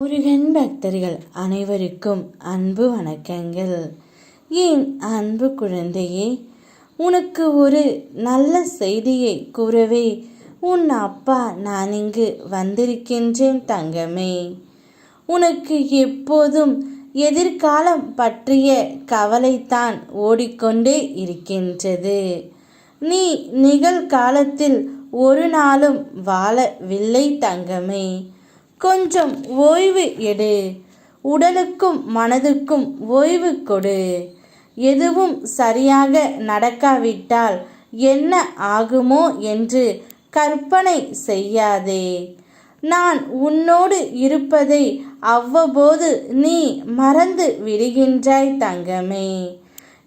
முருகன் பக்தர்கள் அனைவருக்கும் அன்பு வணக்கங்கள். என் அன்பு குழந்தையே, உனக்கு ஒரு நல்ல செய்தியை கூறவே உன் அப்பா நான் இங்கு வந்திருக்கின்றேன் தங்கமே. உனக்கு எப்போதும் எதிர்காலம் பற்றிய கவலைத்தான் ஓடிக்கொண்டே இருக்கின்றது. நீ நிகழ்காலத்தில் ஒரு நாளும் வாழவில்லை தங்கமே. கொஞ்சம் ஓய்வு எடு. உடலுக்கும் மனதுக்கும் ஓய்வு கொடு. எதுவும் சரியாக நடக்காவிட்டால் என்ன ஆகுமோ என்று கற்பனை செய்யாதே. நான் உன்னோடு இருப்பதை அவ்வப்போது நீ மறந்து விடுகின்றாய் தங்கமே.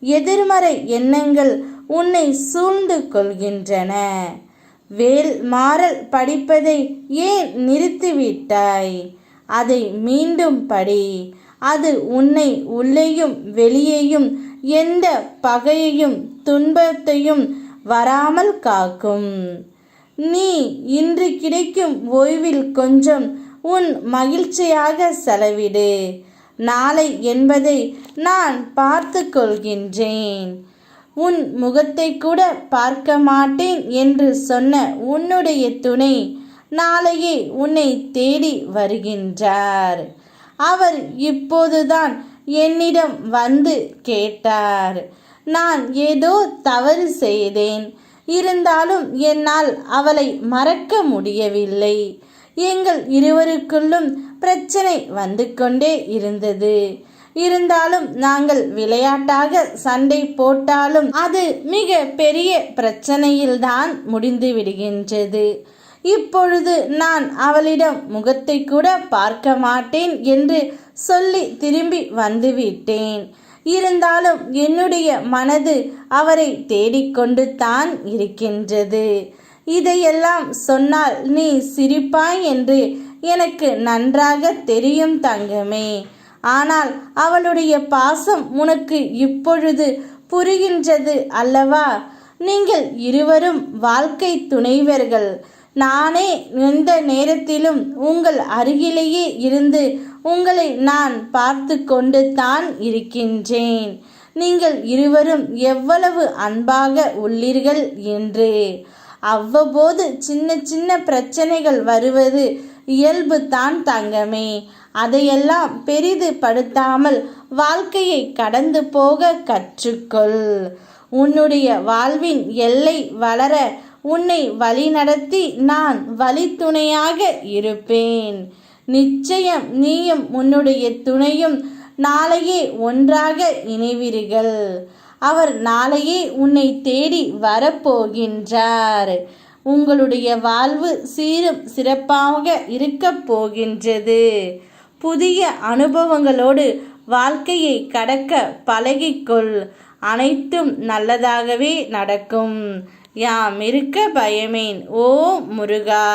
எதிர்மறை எண்ணங்கள் உன்னை சூழ்ந்து கொள்கின்றன. வேல் மாறல் படிப்பதை ஏன் நிறுத்திவிட்டாய்? அதை மீண்டும் படி. அது உன்னை உள்ளேயும் வெளியேயும் எந்த பகையையும் துன்பத்தையும் வராமல் காக்கும். நீ இன்று கிடைக்கும் ஓய்வில் கொஞ்சம் உன் மகிழ்ச்சியாக செலவிடு. நாளை என்பதை நான் பார்த்து கொள்கின்றேன். உன் முகத்தை கூட பார்க்க மாட்டேன் என்று சொன்ன உன்னுடைய துணை நாளையே உன்னை தேடி வருகின்றார். அவர் இப்போதுதான் என்னிடம் வந்து கேட்டார். நான் ஏதோ தவறு செய்தேன், இருந்தாலும் என்னால் அவளை மறக்க முடியவில்லை. எங்கள் இருவருக்குள்ளும் பிரச்சனை வந்து கொண்டே இருந்தது. இருந்தாலும் நாங்கள் விளையாட்டாக சண்டை போட்டாலும் அது மிக பெரிய பிரச்சனையில்தான் முடிந்து விடுகின்றது. இப்பொழுது நான் அவளிடம் முகத்தை கூட பார்க்க மாட்டேன் என்று சொல்லி திரும்பி வந்துவிட்டேன். இருந்தாலும் என்னுடைய மனது அவரை தேடிக்கொண்டு தான் இருக்கின்றது. இதையெல்லாம் சொன்னால் நீ சிரிப்பாய் என்று எனக்கு நன்றாக தெரியும் தங்கமே. ஆனால் அவளுடைய பாசம் உனக்கு இப்பொழுது புரிகின்றது அல்லவா? நீங்கள் இருவரும் வாழ்க்கை துணைவர்கள். நானே எந்த நேரத்திலும் உங்கள் அருகிலேயே இருந்து உங்களை நான் பார்த்து கொண்டு தான் இருக்கின்றேன். நீங்கள் இருவரும் எவ்வளவு அன்பாக உள்ளீர்கள் என்று. அவ்வப்போது சின்ன சின்ன பிரச்சனைகள் வருவது இயல்பு தான் தங்கமே. அதையெல்லாம் பெரிது படுத்தாமல் வாழ்க்கையை கடந்து போக கற்றுக்கொள். உன்னுடைய வாழ்வின் எல்லை வளர உன்னை வழிநடத்தி நான் வழித்துணையாக இருப்பேன். நிச்சயம் நீயும் உன்னுடைய துணையும் நாளையே ஒன்றாக இணைவீர்கள். அவர் நாளையே உன்னை தேடி வரப்போகின்றார். உங்களுடைய வாழ்வு சீரும் சிறப்பாக இருக்கப் போகின்றது. புதிய அனுபவங்களோடு வாழ்க்கையை கடக்க பழகிக்கொள். அனைத்தும் நல்லதாகவே நடக்கும். யாம் இருக்க பயமேன். ஓ முருகா.